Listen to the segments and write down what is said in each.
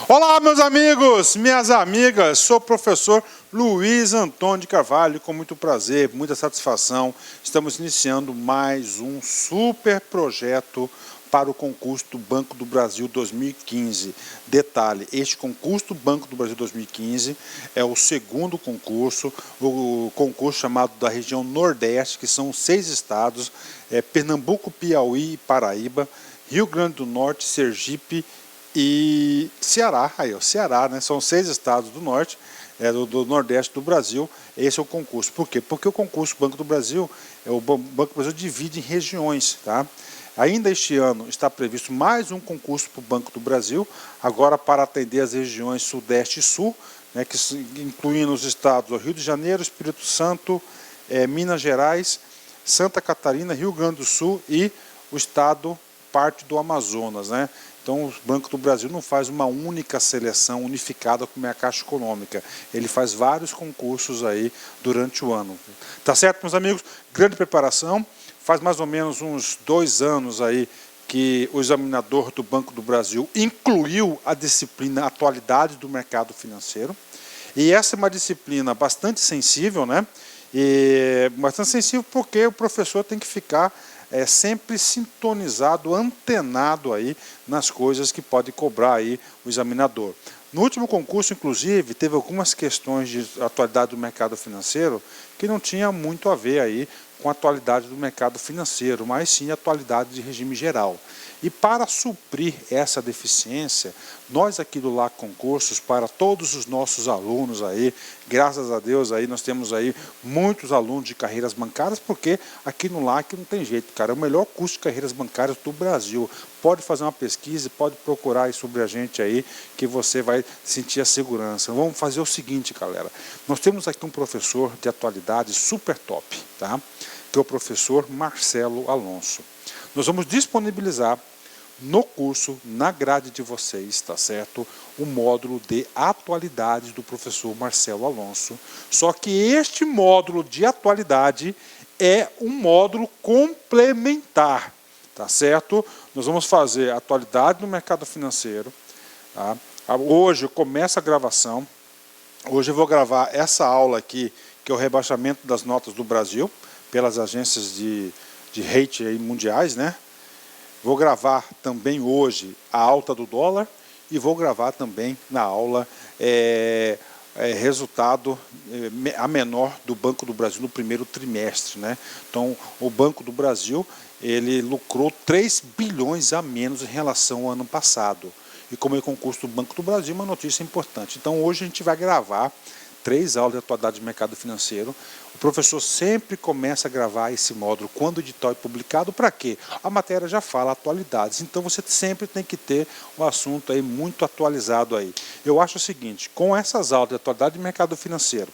Olá, meus amigos, minhas amigas, sou o professor Luiz Antônio de Carvalho, com muito prazer, muita satisfação, estamos iniciando mais um super projeto para o concurso do Banco do Brasil 2015. Detalhe, este concurso do Banco do Brasil 2015 é o segundo concurso, o concurso chamado da região Nordeste, que são 6 estados, Pernambuco, Piauí e Paraíba, Rio Grande do Norte, Sergipe e Ceará. Aí, o Ceará, né? São 6 estados do norte, do Nordeste do Brasil. Esse é o concurso. Por quê? Porque o concurso Banco do Brasil, o Banco do Brasil divide em regiões, tá? Ainda este ano está previsto mais um concurso para o Banco do Brasil, agora para atender as regiões Sudeste e Sul, né, que incluindo os estados do Rio de Janeiro, Espírito Santo, Minas Gerais, Santa Catarina, Rio Grande do Sul e o estado parte do Amazonas, né? Então o Banco do Brasil não faz uma única seleção unificada como é a Caixa Econômica, ele faz vários concursos aí durante o ano. Tá certo, meus amigos? Grande preparação, faz mais ou menos uns 2 anos aí que o examinador do Banco do Brasil incluiu a disciplina Atualidade do Mercado Financeiro, e essa é uma disciplina bastante sensível, né? E bastante sensível porque o professor tem que ficar sempre sintonizado, antenado aí nas coisas que pode cobrar aí o examinador. No último concurso, inclusive, teve algumas questões de atualidade do mercado financeiro que não tinha muito a ver aí com a atualidade do mercado financeiro, mas sim a atualidade de regime geral. E para suprir essa deficiência, nós aqui do LAC Concursos, para todos os nossos alunos aí, graças a Deus aí nós temos aí muitos alunos de carreiras bancárias, porque aqui no LAC não tem jeito, cara, é o melhor curso de carreiras bancárias do Brasil. Pode fazer uma pesquisa, pode procurar aí sobre a gente aí, que você vai sentir a segurança. Vamos fazer o seguinte, galera, nós temos aqui um professor de atualidade super top, tá? Que é o professor Marcelo Alonso. Nós vamos disponibilizar no curso, na grade de vocês, tá certo? O módulo de atualidades do professor Marcelo Alonso. Só que este módulo de atualidade é um módulo complementar, tá certo? Nós vamos fazer atualidade no mercado financeiro, tá? Hoje começa a gravação. Hoje eu vou gravar essa aula aqui, que é o rebaixamento das notas do Brasil, pelas agências de rating aí mundiais, né? Vou gravar também hoje a alta do dólar e vou gravar também na aula resultado a menor do Banco do Brasil no primeiro trimestre, né? Então, o Banco do Brasil, ele lucrou 3 bilhões a menos em relação ao ano passado. E como é concurso do Banco do Brasil, uma notícia importante. Então, hoje a gente vai gravar 3 aulas de atualidade de mercado financeiro. O professor sempre começa a gravar esse módulo quando o edital é publicado. Para quê? A matéria já fala atualidades, então você sempre tem que ter um assunto aí muito atualizado aí. Eu acho o seguinte, com essas aulas de atualidade de mercado financeiro,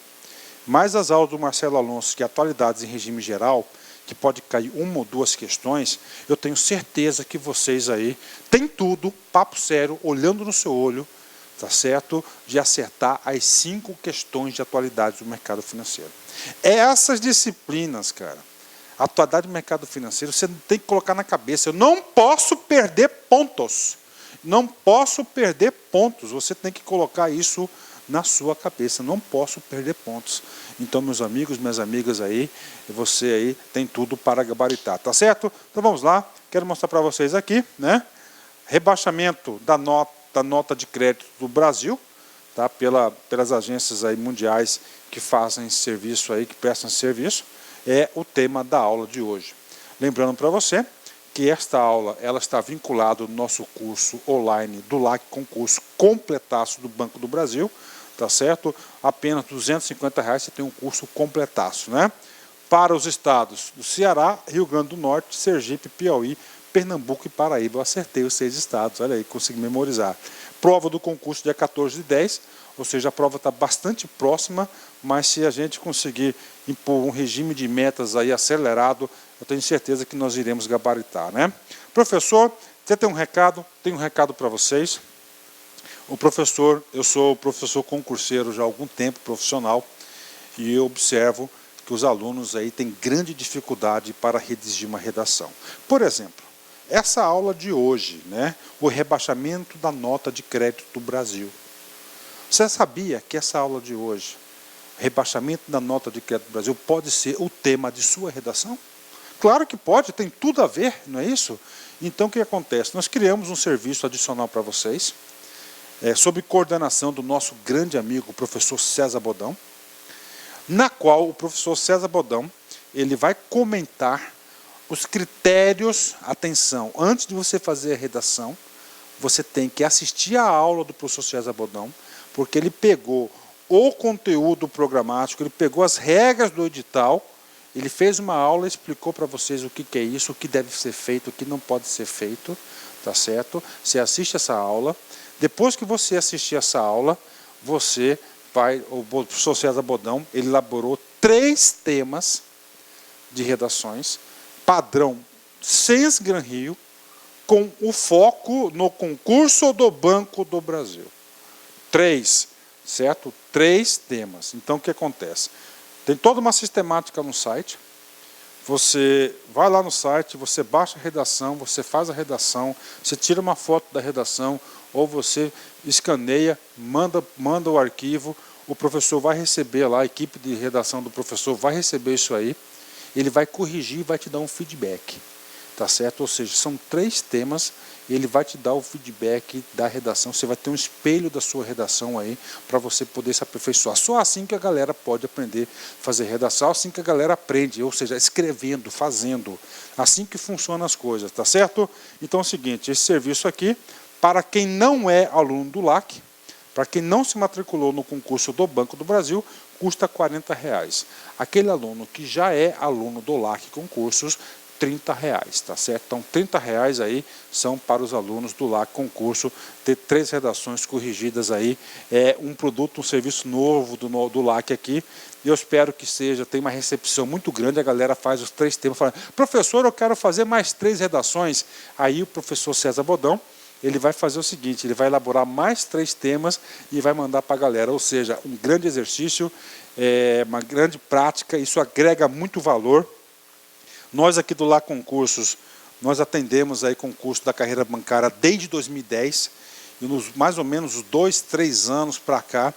mais as aulas do Marcelo Alonso, que é atualidades em regime geral, que pode cair 1 ou 2 questões, eu tenho certeza que vocês aí têm tudo, papo sério, olhando no seu olho, tá certo? De acertar as 5 questões de atualidade do mercado financeiro. Essas disciplinas, cara, atualidade do mercado financeiro, você tem que colocar na cabeça, eu não posso perder pontos. Não posso perder pontos, você tem que colocar isso na sua cabeça, não posso perder pontos. Então, meus amigos, minhas amigas aí, você aí tem tudo para gabaritar, tá certo? Então vamos lá, quero mostrar para vocês aqui, né? Rebaixamento da nota de crédito do Brasil, tá? Pelas agências aí mundiais que fazem serviço aí, que prestam serviço, é o tema da aula de hoje. Lembrando para você que esta aula ela está vinculada ao nosso curso online do LAC Concurso Completaço do Banco do Brasil, tá certo? Apenas R$250 você tem um curso completaço, né? Para os estados do Ceará, Rio Grande do Norte, Sergipe, Piauí, Pernambuco e Paraíba. Eu acertei os 6 estados, olha aí, consegui memorizar. Prova do concurso dia 14/10, ou seja, a prova está bastante próxima, mas se a gente conseguir impor um regime de metas aí acelerado, eu tenho certeza que nós iremos gabaritar, né? Professor, você tem um recado? Tenho um recado para vocês. Eu sou professor concurseiro já há algum tempo, profissional, e eu observo que os alunos aí têm grande dificuldade para redigir uma redação. Por exemplo, essa aula de hoje, né, o rebaixamento da nota de crédito do Brasil. Você sabia que essa aula de hoje, rebaixamento da nota de crédito do Brasil, pode ser o tema de sua redação? Claro que pode, tem tudo a ver, não é isso? Então o que acontece? Nós criamos um serviço adicional para vocês, sob coordenação do nosso grande amigo, o professor César Bodão, na qual o professor César Bodão, ele vai comentar os critérios. Atenção, antes de você fazer a redação, você tem que assistir a aula do professor César Bodão, porque ele pegou o conteúdo programático, ele pegou as regras do edital, ele fez uma aula e explicou para vocês o que é isso, o que deve ser feito, o que não pode ser feito, tá certo? Você assiste essa aula, depois que você assistir essa aula, o professor César Bodão, ele elaborou 3 temas de redações, padrão Sens Gran Rio, com o foco no concurso do Banco do Brasil. 3, certo? 3 temas. Então o que acontece? Tem toda uma sistemática no site. Você vai lá no site, você baixa a redação, você faz a redação, você tira uma foto da redação, ou você escaneia, manda o arquivo, o professor vai receber lá, a equipe de redação do professor vai receber isso aí, ele vai corrigir e vai te dar um feedback, tá certo? Ou seja, são 3 temas, e ele vai te dar o feedback da redação, você vai ter um espelho da sua redação aí, para você poder se aperfeiçoar. Só assim que a galera pode aprender a fazer redação, assim que a galera aprende, ou seja, escrevendo, fazendo, assim que funcionam as coisas, tá certo? Então é o seguinte, esse serviço aqui, para quem não é aluno do LAC, para quem não se matriculou no concurso do Banco do Brasil, custa R$40. Aquele aluno que já é aluno do LAC Concursos, R$30, tá certo? Então R$30 aí são para os alunos do LAC Concurso, ter 3 redações corrigidas aí, é um produto, um serviço novo do LAC aqui, e eu espero que tenha uma recepção muito grande, a galera faz os 3 temas, fala, professor, eu quero fazer mais 3 redações, aí o professor César Bodão, ele vai fazer o seguinte, ele vai elaborar mais 3 temas e vai mandar para a galera, ou seja, um grande exercício, uma grande prática, isso agrega muito valor. Nós aqui do LAC Concursos, nós atendemos aí concurso da carreira bancária desde 2010, e nos mais ou menos 2, 3 anos para cá,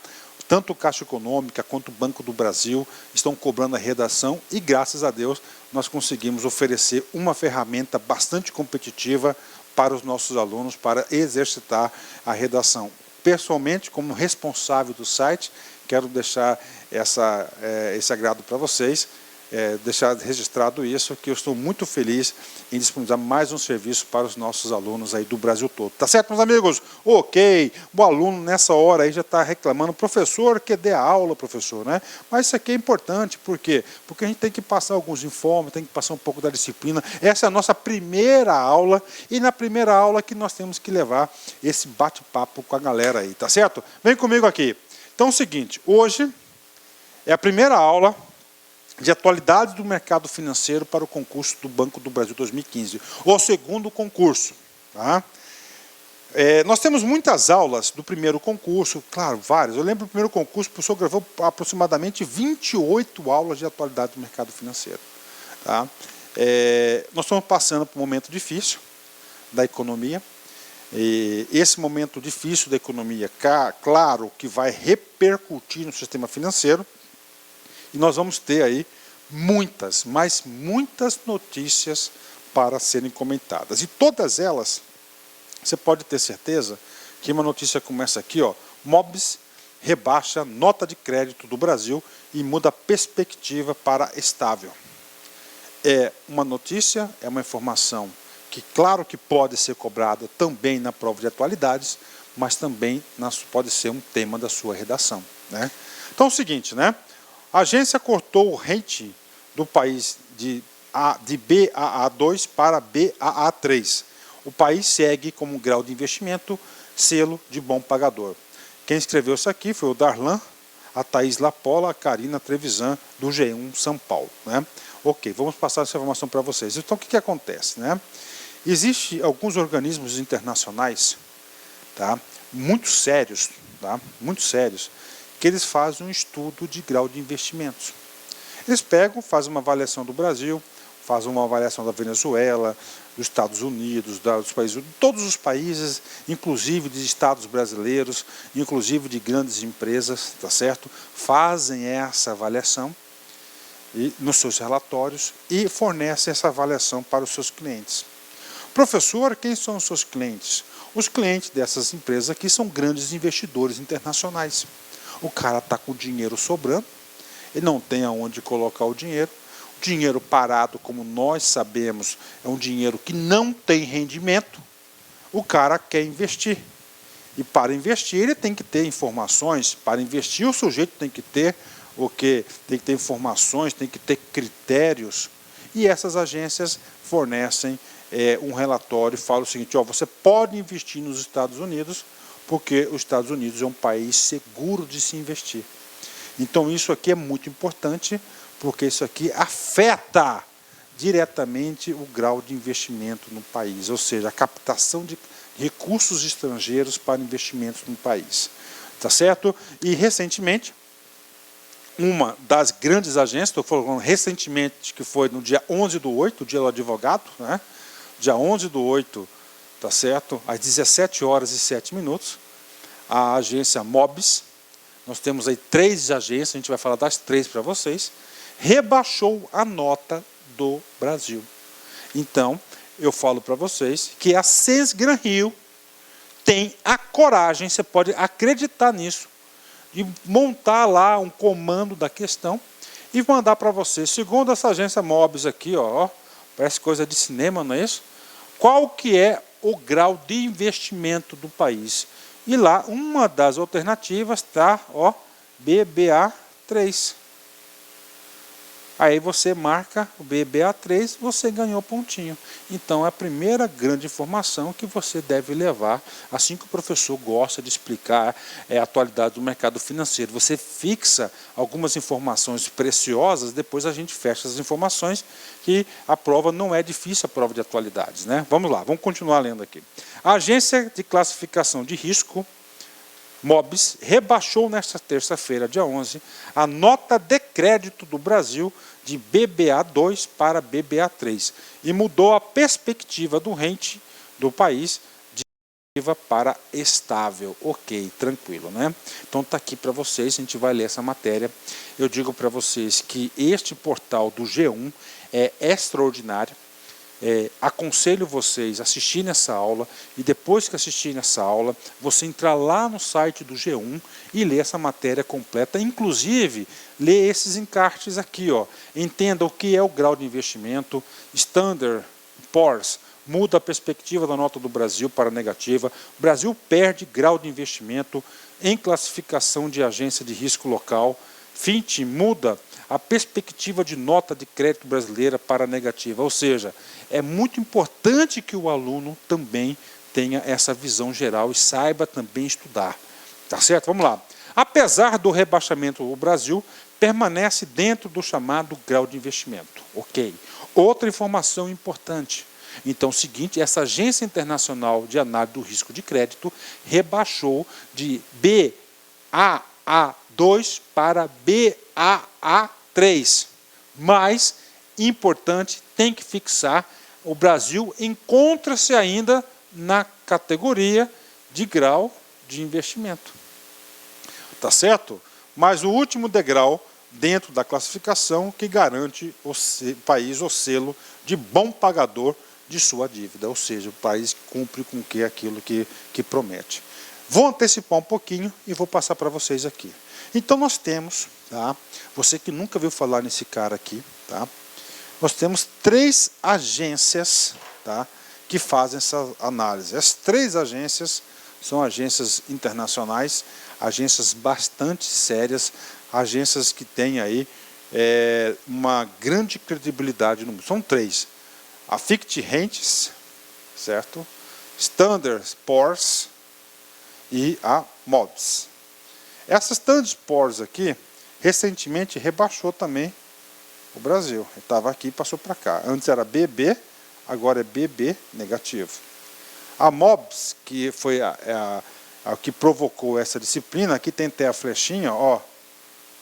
tanto o Caixa Econômica quanto o Banco do Brasil estão cobrando a redação, e graças a Deus nós conseguimos oferecer uma ferramenta bastante competitiva para os nossos alunos, para exercitar a redação. Pessoalmente, como responsável do site, quero deixar esse agrado para vocês, deixar registrado isso, que eu estou muito feliz em disponibilizar mais um serviço para os nossos alunos aí do Brasil todo. Tá certo, meus amigos? Ok, o aluno nessa hora aí já está reclamando, professor, que dê a aula, professor, né? Mas isso aqui é importante, por quê? Porque a gente tem que passar alguns informes, tem que passar um pouco da disciplina. Essa é a nossa primeira aula, e na primeira aula que nós temos que levar esse bate-papo com a galera aí, tá certo? Vem comigo aqui. Então é o seguinte, hoje é a primeira aula de atualidades do mercado financeiro para o concurso do Banco do Brasil 2015, o segundo concurso. Tá? Nós temos muitas aulas do primeiro concurso, claro, várias. Eu lembro do primeiro concurso, o professor gravou aproximadamente 28 aulas de atualidade do mercado financeiro. Tá? Nós estamos passando por um momento difícil da economia, e esse momento difícil da economia, claro que vai repercutir no sistema financeiro, e nós vamos ter aí muitas, mas muitas notícias para serem comentadas. E todas elas, você pode ter certeza que uma notícia como essa aqui, ó, Moody's rebaixa nota de crédito do Brasil e muda a perspectiva para estável. É uma notícia, é uma informação que claro que pode ser cobrada também na prova de atualidades, mas também pode ser um tema da sua redação, né? Então é o seguinte, né? A agência cortou o rating do país de BAA2 para BAA3. O país segue como grau de investimento, selo de bom pagador. Quem escreveu isso aqui foi o Darlan, a Thaís Lapola, a Karina Trevisan, do G1 São Paulo. Né? Ok, vamos passar essa informação para vocês. Então, o que acontece? Né? Existem alguns organismos internacionais, tá? Muito sérios, que eles fazem um estudo de grau de investimentos. Eles pegam, fazem uma avaliação do Brasil, faz uma avaliação da Venezuela, dos Estados Unidos, dos países, todos os países, inclusive de estados brasileiros, inclusive de grandes empresas, tá certo? Fazem essa avaliação nos seus relatórios e fornecem essa avaliação para os seus clientes. Professor, quem são os seus clientes? Os clientes dessas empresas aqui são grandes investidores internacionais. O cara está com dinheiro sobrando, ele não tem aonde colocar o dinheiro. Dinheiro parado, como nós sabemos, é um dinheiro que não tem rendimento. O cara quer investir. E para investir ele tem que ter informações. Para investir o sujeito tem que ter o quê? Tem que ter informações, tem que ter critérios. E essas agências fornecem um relatório e falam o seguinte: ó, você pode investir nos Estados Unidos porque os Estados Unidos é um país seguro de se investir. Então isso aqui é muito importante, porque isso aqui afeta diretamente o grau de investimento no país, ou seja, a captação de recursos estrangeiros para investimentos no país. Tá certo? E recentemente, uma das grandes agências, estou falando recentemente, que foi no dia 11/8, o dia do advogado, né? Dia 11/8, tá certo? Às 17h07, a agência Mobis, nós temos aí 3 agências, a gente vai falar das 3 para vocês, rebaixou a nota do Brasil. Então, eu falo para vocês que a Sens Gran Rio tem a coragem, você pode acreditar nisso, de montar lá um comando da questão e mandar para vocês, segundo essa agência Mobis aqui, ó, parece coisa de cinema, não é isso? Qual que é o grau de investimento do país? E lá, uma das alternativas está, ó, BBA3. Aí você marca o BBA3, você ganhou pontinho. Então, é a primeira grande informação que você deve levar, assim que o professor gosta de explicar a atualidade do mercado financeiro. Você fixa algumas informações preciosas, depois a gente fecha as informações, que a prova não é difícil, a prova de atualidades, né? Vamos lá, vamos continuar lendo aqui. A Agência de Classificação de Risco, Mobis, rebaixou nesta terça-feira, dia 11, a nota de crédito do Brasil de BBA2 para BBA3 e mudou a perspectiva do rating do país de para estável. Ok, tranquilo, né? Então está aqui para vocês, a gente vai ler essa matéria. Eu digo para vocês que este portal do G1 é extraordinário. Aconselho vocês a assistirem essa aula e depois que assistirem essa aula, você entrar lá no site do G1 e ler essa matéria completa, inclusive ler esses encartes aqui, ó. Entenda o que é o grau de investimento. Standard Poor's muda a perspectiva da nota do Brasil para negativa. O Brasil perde grau de investimento em classificação de agência de risco local. Fitch muda a perspectiva de nota de crédito brasileira para negativa, ou seja, é muito importante que o aluno também tenha essa visão geral e saiba também estudar. Tá certo? Vamos lá. Apesar do rebaixamento, o Brasil permanece dentro do chamado grau de investimento. Ok. Outra informação importante. Então, o seguinte, essa Agência Internacional de Análise do Risco de Crédito rebaixou de BAA2 para BAA3. Mas, importante, tem que fixar, o Brasil encontra-se ainda na categoria de grau de investimento. Tá certo? Mas o último degrau dentro da classificação que garante o país o selo de bom pagador de sua dívida, ou seja, o país cumpre com aquilo que promete. Vou antecipar um pouquinho e vou passar para vocês aqui. Então nós temos, tá? Você que nunca viu falar nesse cara aqui, tá? Nós temos 3 agências, tá? Que fazem essa análise. As 3 agências são agências internacionais, agências bastante sérias, agências que têm aí uma grande credibilidade no mundo. São 3. A Fitch Ratings, certo? Standard Poor's e a Mobis. Essa Standard Poor's aqui, recentemente rebaixou também o Brasil. Estava aqui e passou para cá. Antes era BB, agora é BB negativo. A Mobis, que foi a que provocou essa disciplina, aqui tem até a flechinha, ó,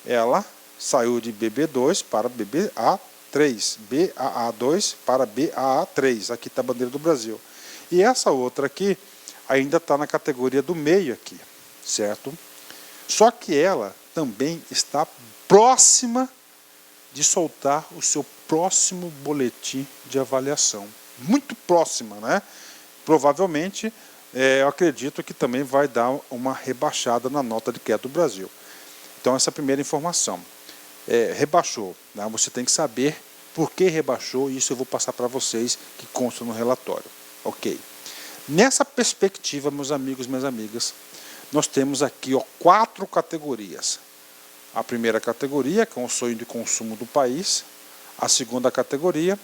ela saiu de BB2 para BBA3. BAA3, BAA2 para BAA3, aqui está a bandeira do Brasil. E essa outra aqui ainda está na categoria do meio aqui, certo? Só que ela também está próxima de soltar o seu próximo boletim de avaliação. Muito próxima, né? Provavelmente, eu acredito que também vai dar uma rebaixada na nota de crédito do Brasil. Então, essa é a primeira informação. Rebaixou, né? Você tem que saber por que rebaixou, e isso eu vou passar para vocês, que consta no relatório. Ok. Nessa perspectiva, meus amigos e minhas amigas, nós temos aqui 4 categorias. A primeira categoria, que é o sonho de consumo do país, a segunda categoria,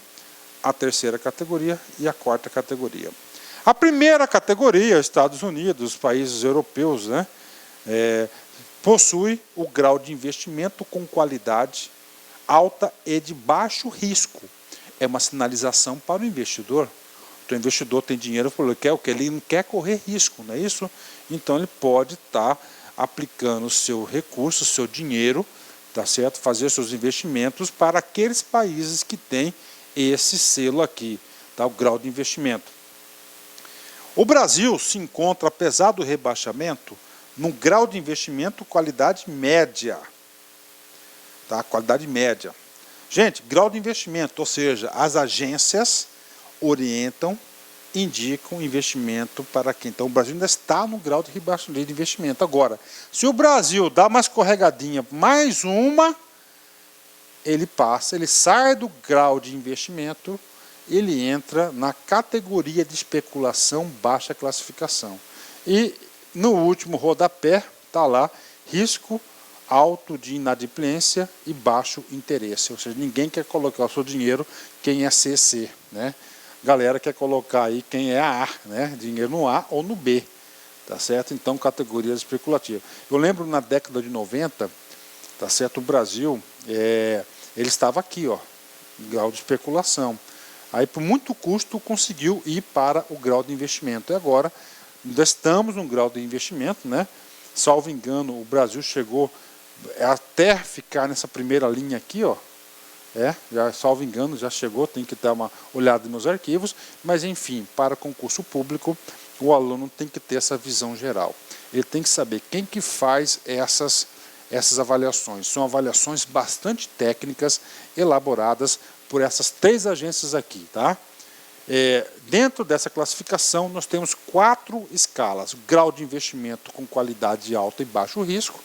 a terceira categoria e a quarta categoria. A primeira categoria, Estados Unidos, países europeus, né, possui o grau de investimento com qualidade alta e de baixo risco. É uma sinalização para o investidor. O investidor tem dinheiro, ele quer o quê? Ele não quer correr risco, não é isso? Então ele pode estar aplicando o seu recurso, o seu dinheiro, tá certo? Fazer seus investimentos para aqueles países que têm esse selo aqui, tá? O grau de investimento. O Brasil se encontra, apesar do rebaixamento, no grau de investimento qualidade média. Tá? Qualidade média. Gente, grau de investimento, ou seja, as agências orientam, indicam investimento para quem. Então o Brasil ainda está no grau de rebaixamento de investimento. Agora, se o Brasil dá uma escorregadinha, mais uma, ele passa, ele sai do grau de investimento, ele entra na categoria de especulação baixa classificação. E no último rodapé está lá, risco alto de inadimplência e baixo interesse. Ou seja, ninguém quer colocar o seu dinheiro quem é CC, né? Galera quer colocar aí quem é A, né? Dinheiro no A ou no B, tá certo? Então, categorias especulativas. Eu lembro na década de 90, tá certo? O Brasil, ele estava aqui, ó, grau de especulação. Aí, por muito custo, conseguiu ir para o grau de investimento. E agora, ainda estamos no grau de investimento, né? Salvo engano, o Brasil chegou até ficar nessa primeira linha aqui, ó. Já, salvo engano, já chegou, tem que dar uma olhada nos arquivos, mas enfim, para concurso público, o aluno tem que ter essa visão geral. Ele tem que saber quem que faz essas avaliações. São avaliações bastante técnicas, elaboradas por essas 3 agências aqui, tá? Dentro dessa classificação, nós temos 4 escalas: grau de investimento com qualidade alta e baixo risco,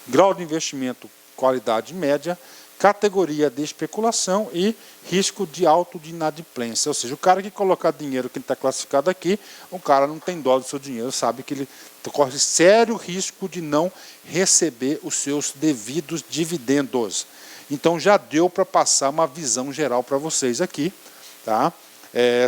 grau de investimento qualidade média, categoria de especulação e risco de alto de inadimplência. Ou seja, o cara que colocar dinheiro que está classificado aqui, o cara não tem dó do seu dinheiro, sabe que ele corre sério risco de não receber os seus devidos dividendos. Então já deu para passar uma visão geral para vocês aqui, tá?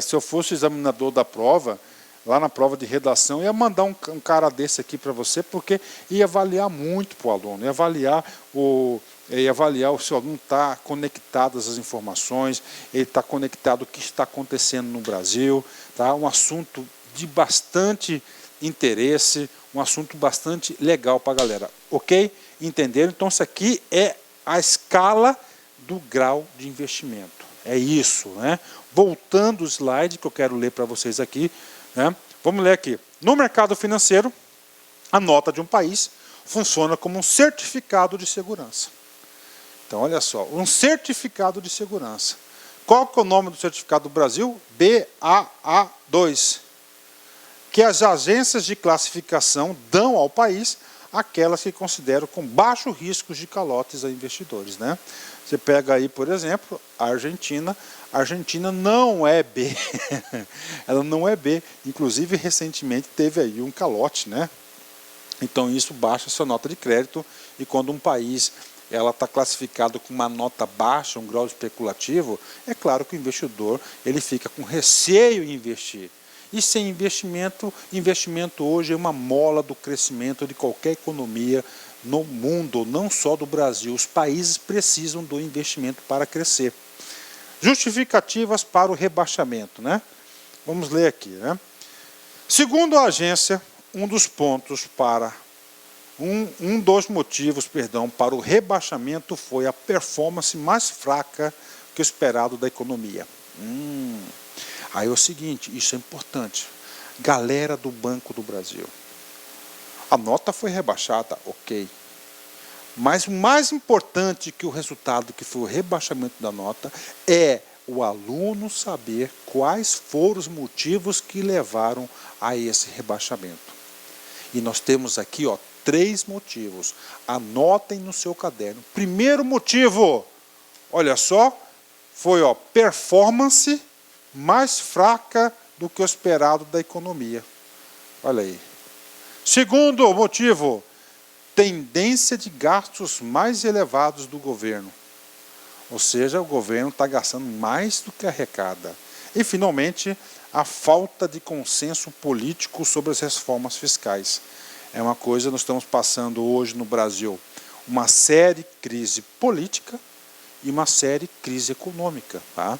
Se eu fosse o examinador da prova, lá na prova de redação, ia mandar um cara desse aqui para você, porque ia avaliar muito para o aluno, ia avaliar o seu aluno está conectado às informações, ele está conectado ao que está acontecendo no Brasil, tá? Um assunto de bastante interesse, um assunto bastante legal para a galera, ok? Entenderam? Então isso aqui é a escala do grau de investimento, é isso, né? Voltando o slide que eu quero ler para vocês aqui, né? Vamos ler aqui. No mercado financeiro, a nota de um país funciona como um certificado de segurança. Então, olha só, um certificado de segurança. Qual que é o nome do certificado do Brasil? BAA2. Que as agências de classificação dão ao país aquelas que consideram com baixo risco de calotes a investidores, né? Você pega aí, por exemplo, a Argentina. A Argentina não é B. Ela não é B. Inclusive, recentemente teve aí um calote, né? Então, isso baixa a sua nota de crédito. E quando um país está classificado com uma nota baixa, um grau especulativo, é claro que o investidor ele fica com receio em investir. E sem investimento, investimento hoje é uma mola do crescimento de qualquer economia no mundo, não só do Brasil. Os países precisam do investimento para crescer. Justificativas para o rebaixamento, né? Vamos ler aqui, né? Segundo a agência, um dos motivos para o rebaixamento foi a performance mais fraca que o esperado da economia. Aí é o seguinte, isso é importante. Galera do Banco do Brasil, a nota foi rebaixada, ok. Mas o mais importante que o resultado, que foi o rebaixamento da nota, é o aluno saber quais foram os motivos que levaram a esse rebaixamento. E nós temos aqui 3 motivos. Anotem no seu caderno. Primeiro motivo, olha só, foi performance mais fraca do que o esperado da economia. Olha aí. Segundo motivo, tendência de gastos mais elevados do governo. Ou seja, o governo está gastando mais do que arrecada. E, finalmente, a falta de consenso político sobre as reformas fiscais. É uma coisa, nós estamos passando hoje no Brasil uma séria crise política e uma séria crise econômica. Tá?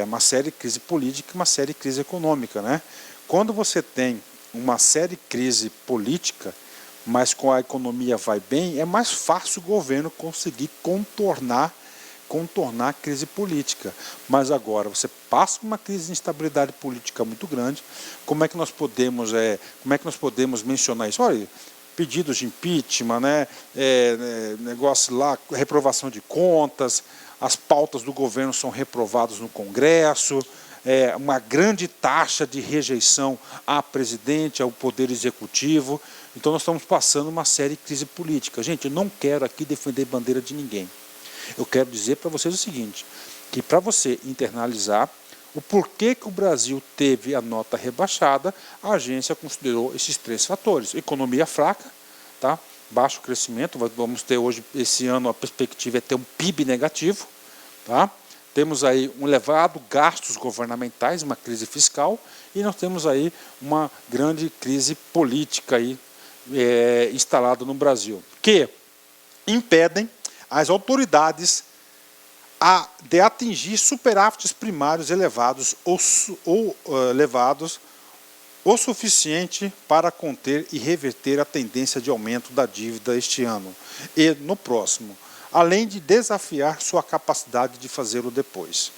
Uma séria crise política e uma séria crise econômica. Né? Quando você tem uma séria crise política, mas com a economia vai bem, é mais fácil o governo conseguir contornar a crise política. Mas agora, você passa por uma crise de instabilidade política muito grande, como é que nós podemos mencionar isso? Olha, pedidos de impeachment, né? Negócio lá, reprovação de contas, as pautas do governo são reprovadas no Congresso, uma grande taxa de rejeição à presidente, ao poder executivo. Então nós estamos passando uma séria crise política. Gente, eu não quero aqui defender bandeira de ninguém. Eu quero dizer para vocês o seguinte, que para você internalizar o porquê que o Brasil teve a nota rebaixada, a agência considerou esses 3 fatores. Economia fraca, tá? Baixo crescimento, vamos ter hoje, esse ano, a perspectiva é ter um PIB negativo, tá? Temos aí um elevado gastos governamentais, uma crise fiscal, e nós temos aí uma grande crise política aí, instalada no Brasil, que impedem as autoridades de atingir superávites primários elevados o suficiente para conter e reverter a tendência de aumento da dívida este ano e no próximo, além de desafiar sua capacidade de fazê-lo depois.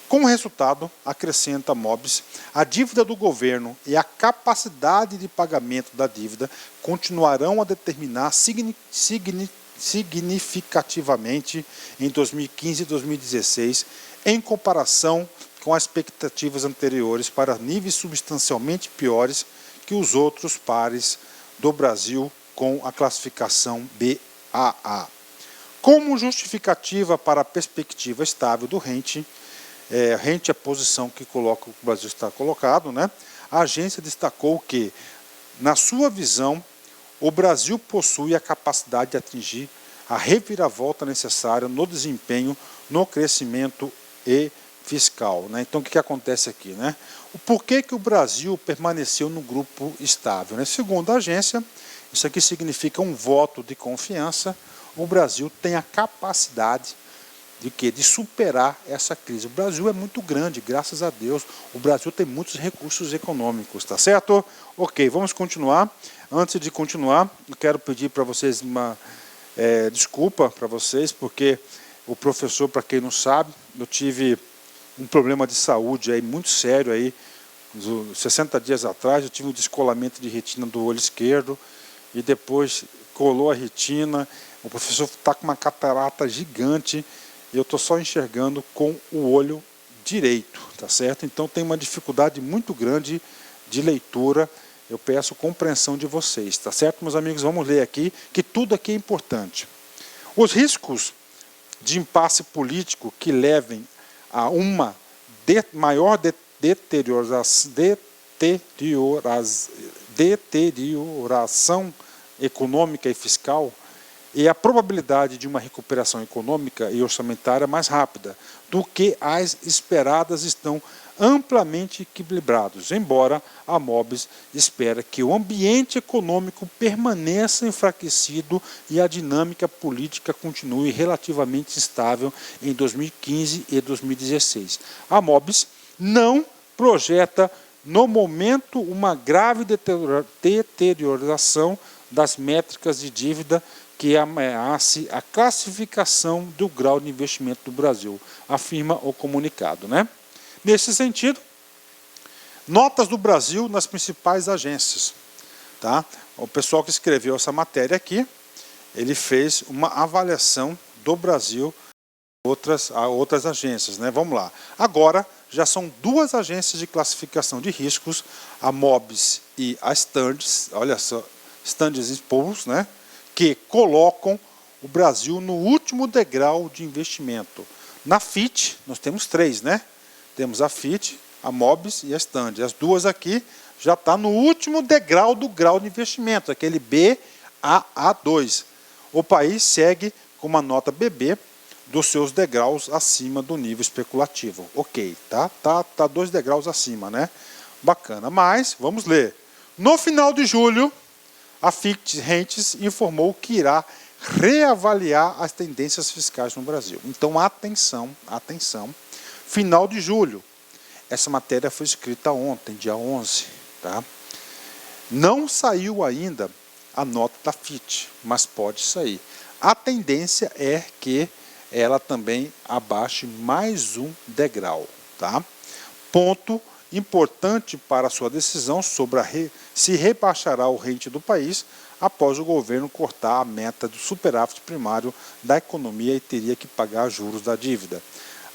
Como resultado, acrescenta Mobs, a dívida do governo e a capacidade de pagamento da dívida continuarão a determinar significativamente em 2015 e 2016, em comparação com as expectativas anteriores para níveis substancialmente piores que os outros pares do Brasil com a classificação BAA. Como justificativa para a perspectiva estável do rente, rente é a posição que o Brasil está colocado, né? A agência destacou que, na sua visão, o Brasil possui a capacidade de atingir a reviravolta necessária no desempenho, no crescimento e fiscal. Né? Então, o que acontece aqui? Né? O porquê que o Brasil permaneceu no grupo estável? Né? Segundo a agência, isso aqui significa um voto de confiança. O Brasil tem a capacidade de quê? De superar essa crise. O Brasil é muito grande, graças a Deus. O Brasil tem muitos recursos econômicos, tá certo? Ok, vamos continuar. Antes de continuar, eu quero pedir para vocês uma desculpa para vocês, porque o professor, para quem não sabe, eu tive um problema de saúde aí muito sério aí, 60 dias atrás, eu tive um descolamento de retina do olho esquerdo e depois colou a retina. O professor está com uma catarata gigante e eu estou só enxergando com o olho direito, tá certo? Então tem uma dificuldade muito grande de leitura. Eu peço compreensão de vocês, tá certo, meus amigos? Vamos ler aqui, que tudo aqui é importante. Os riscos de impasse político que levem a uma maior deterioração econômica e fiscal e a probabilidade de uma recuperação econômica e orçamentária mais rápida do que as esperadas estão amplamente equilibrados, embora a Mobs espera que o ambiente econômico permaneça enfraquecido e a dinâmica política continue relativamente estável em 2015 e 2016. A Mobs não projeta, no momento, uma grave deterioração das métricas de dívida que ameace a classificação do grau de investimento do Brasil, afirma o comunicado, né? Nesse sentido, notas do Brasil nas principais agências, tá? O pessoal que escreveu essa matéria aqui, ele fez uma avaliação do Brasil a outras agências, né? Vamos lá. Agora, já são duas agências de classificação de riscos, a Moody's e a Standards, olha só, Standards & Poor's, né? Que colocam o Brasil no último degrau de investimento. Na Fitch, nós temos três, né? Temos a Fitch, a Moody's e a Standards. As duas aqui já estão no último degrau do grau de investimento, aquele BAA2. O país segue com uma nota BB dos seus degraus acima do nível especulativo. Ok, tá 2 degraus acima, né? Bacana, mas vamos ler. No final de julho, a Fitch Ratings informou que irá reavaliar as tendências fiscais no Brasil. Então, atenção, atenção. Final de julho. Essa matéria foi escrita ontem, dia 11, tá? Não saiu ainda a nota da Fitch, mas pode sair. A tendência é que ela também abaixe mais um degrau, tá? Ponto importante para a sua decisão sobre se rebaixará o rating do país após o governo cortar a meta do superávit primário da economia e teria que pagar juros da dívida.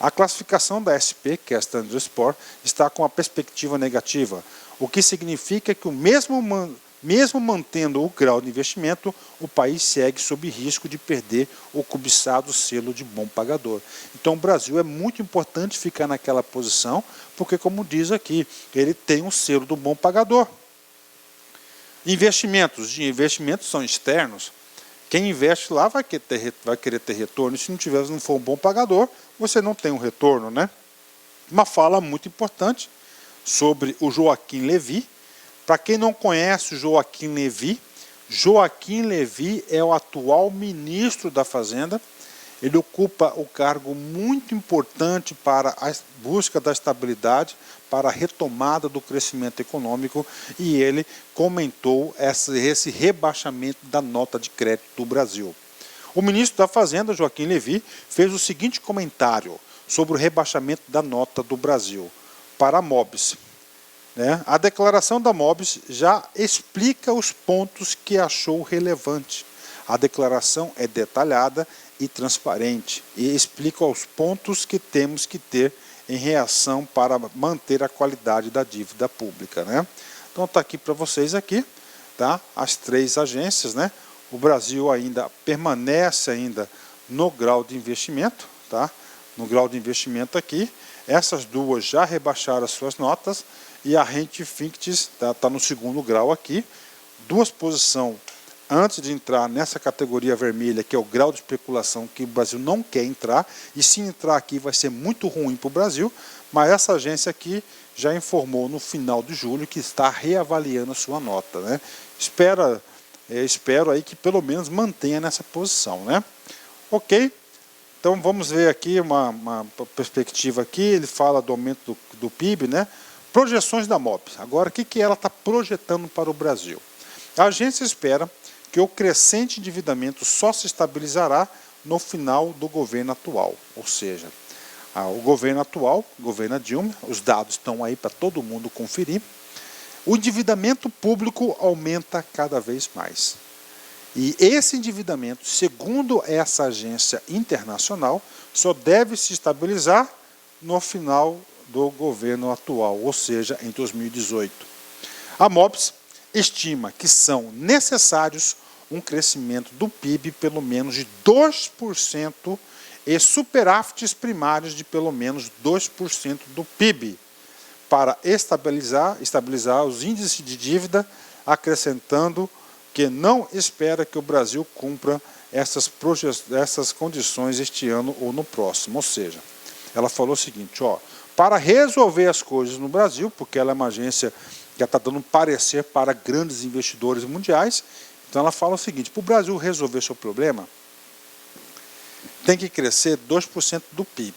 A classificação da SP, que é a Standard & Poor's, está com a perspectiva negativa, o que significa que mesmo mantendo o grau de investimento, o país segue sob risco de perder o cobiçado selo de bom pagador. Então o Brasil é muito importante ficar naquela posição, porque como diz aqui, ele tem um selo do bom pagador. Investimentos são externos. Quem investe lá vai querer ter retorno, e se não for um bom pagador, você não tem um retorno, né? Uma fala muito importante sobre o Joaquim Levy. Para quem não conhece o Joaquim Levy é o atual ministro da Fazenda. Ele ocupa o cargo muito importante para a busca da estabilidade, para a retomada do crescimento econômico, e ele comentou esse rebaixamento da nota de crédito do Brasil. O ministro da Fazenda, Joaquim Levy, fez o seguinte comentário sobre o rebaixamento da nota do Brasil para a Moody's. A declaração da Moody's já explica os pontos que achou relevante. A declaração é detalhada e transparente e explica os pontos que temos que ter em reação para manter a qualidade da dívida pública, né? Então está aqui para vocês aqui, tá? As três agências, né? O Brasil ainda permanece no grau de investimento, tá? No grau de investimento aqui. Essas duas já rebaixaram as suas notas e a rente Fitch tá no segundo grau aqui. Duas posições antes de entrar nessa categoria vermelha, que é o grau de especulação, que o Brasil não quer entrar, e se entrar aqui vai ser muito ruim para o Brasil, mas essa agência aqui já informou no final de julho que está reavaliando a sua nota, né? Espero aí que pelo menos mantenha nessa posição, né? Ok, então vamos ver aqui uma perspectiva aqui, ele fala do aumento do PIB, né? Projeções da Moody's. Agora, o que ela está projetando para o Brasil? A agência espera que o crescente endividamento só se estabilizará no final do governo atual. Ou seja, o governo atual, o governo Dilma, os dados estão aí para todo mundo conferir, o endividamento público aumenta cada vez mais. E esse endividamento, segundo essa agência internacional, só deve se estabilizar no final do governo atual, ou seja, em 2018. A Moody's estima que são necessários um crescimento do PIB pelo menos de 2% e superávites primários de pelo menos 2% do PIB para estabilizar os índices de dívida, acrescentando que não espera que o Brasil cumpra essas condições este ano ou no próximo. Ou seja, ela falou o seguinte, para resolver as coisas no Brasil, porque ela é uma agência que já está dando parecer para grandes investidores mundiais, então ela fala o seguinte, para o Brasil resolver seu problema, tem que crescer 2% do PIB.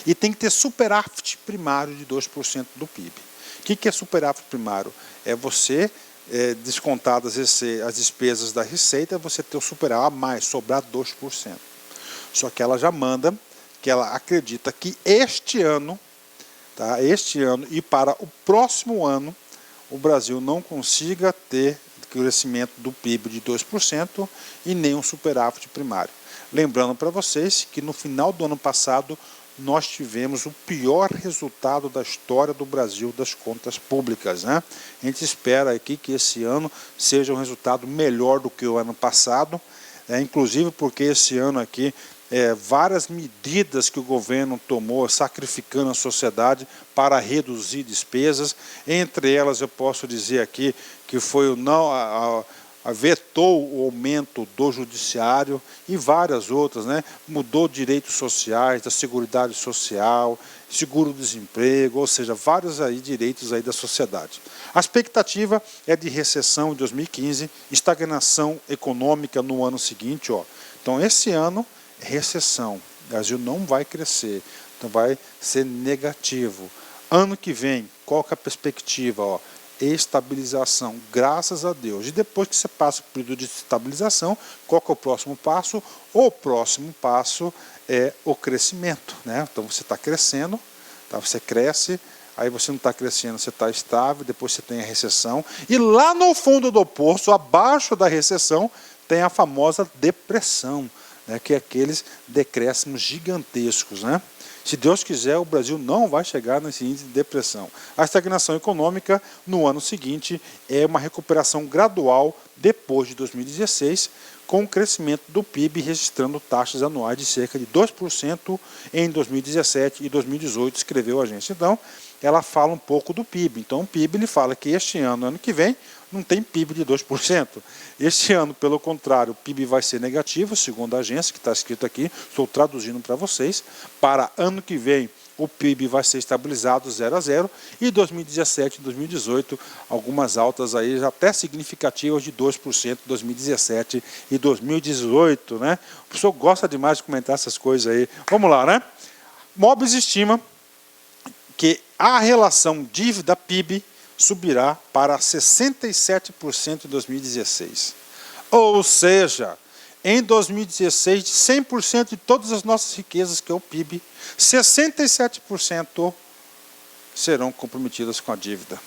E tem que ter superávit primário de 2% do PIB. O que é superávit primário? É você descontadas as despesas da receita, você ter o superávit a mais, sobrar 2%. Só que ela já manda que ela acredita que este ano e para o próximo ano, o Brasil não consiga ter crescimento do PIB de 2% e nem um superávit primário. Lembrando para vocês que no final do ano passado nós tivemos o pior resultado da história do Brasil das contas públicas, né? A gente espera aqui que esse ano seja um resultado melhor do que o ano passado, inclusive porque esse ano aqui várias medidas que o governo tomou, sacrificando a sociedade para reduzir despesas. Entre elas, eu posso dizer aqui que foi vetou o aumento do judiciário e várias outras, né? Mudou direitos sociais, da Seguridade Social, seguro-desemprego, ou seja, vários aí direitos aí da sociedade. A expectativa é de recessão em 2015, estagnação econômica no ano seguinte, ó. Então, esse ano, recessão, o Brasil não vai crescer, então vai ser negativo. Ano que vem, qual que é a perspectiva? Ó, estabilização, graças a Deus. E depois que você passa o período de estabilização, qual que é o próximo passo? O próximo passo é o crescimento, né? Então você está crescendo, tá? Você cresce, aí você não está crescendo, você está estável, depois você tem a recessão, e lá no fundo do poço, abaixo da recessão, tem a famosa depressão, né, que é aqueles decréscimos gigantescos, né? Se Deus quiser, o Brasil não vai chegar nesse índice de depressão. A estagnação econômica no ano seguinte é uma recuperação gradual depois de 2016, com o crescimento do PIB registrando taxas anuais de cerca de 2% em 2017 e 2018, escreveu a agência. Então, ela fala um pouco do PIB. Então, o PIB ele fala que este ano que vem, não tem PIB de 2%. Este ano, pelo contrário, o PIB vai ser negativo, segundo a agência, que está escrito aqui, estou traduzindo para vocês. Para ano que vem, o PIB vai ser estabilizado 0 a 0, e 2017 e 2018, algumas altas aí já até significativas de 2% em 2017 e 2018, né? O pessoal gosta demais de comentar essas coisas aí. Vamos lá, né? Mobis estima que a relação dívida-PIB subirá para 67% em 2016. Ou seja, em 2016, de 100% de todas as nossas riquezas, que é o PIB, 67% serão comprometidas com a dívida.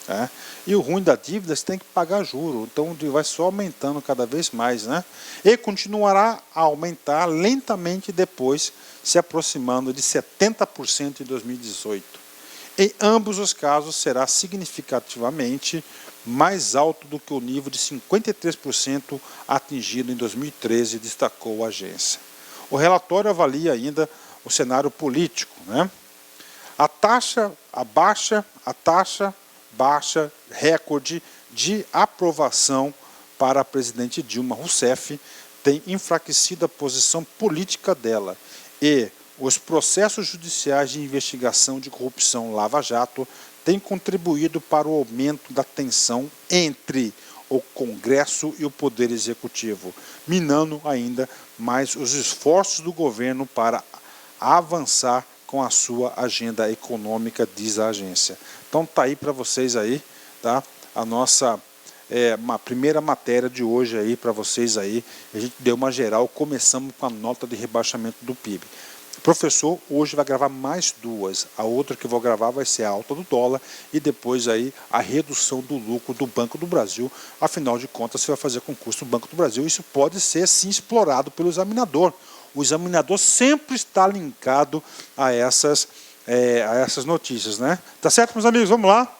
Né? E o ruim da dívida, você tem que pagar juro, então vai só aumentando cada vez mais, né? E continuará a aumentar lentamente depois, se aproximando de 70% em 2018. Em ambos os casos, será significativamente mais alto do que o nível de 53% atingido em 2013, destacou a agência. O relatório avalia ainda o cenário político, né? A taxa baixa recorde de aprovação para a presidente Dilma Rousseff tem enfraquecido a posição política dela, e os processos judiciais de investigação de corrupção Lava Jato têm contribuído para o aumento da tensão entre o Congresso e o Poder Executivo, minando ainda mais os esforços do governo para avançar com a sua agenda econômica, diz a agência. Então tá aí para vocês aí, tá? A nossa uma primeira matéria de hoje aí para vocês aí. A gente deu uma geral, começamos com a nota de rebaixamento do PIB. O professor hoje vai gravar mais duas. A outra que eu vou gravar vai ser a alta do dólar e depois aí a redução do lucro do Banco do Brasil. Afinal de contas, você vai fazer concurso no Banco do Brasil. Isso pode ser sim explorado pelo examinador. O examinador sempre está linkado a essas notícias, né? Tá certo, meus amigos? Vamos lá.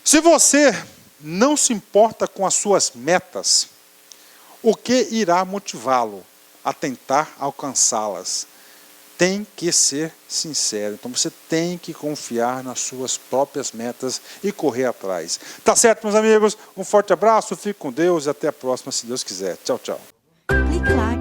Se você não se importa com as suas metas, o que irá motivá-lo a tentar alcançá-las? Tem que ser sincero. Então você tem que confiar nas suas próprias metas e correr atrás. Tá certo, meus amigos? Um forte abraço, fique com Deus e até a próxima, se Deus quiser. Tchau, tchau. Clique lá.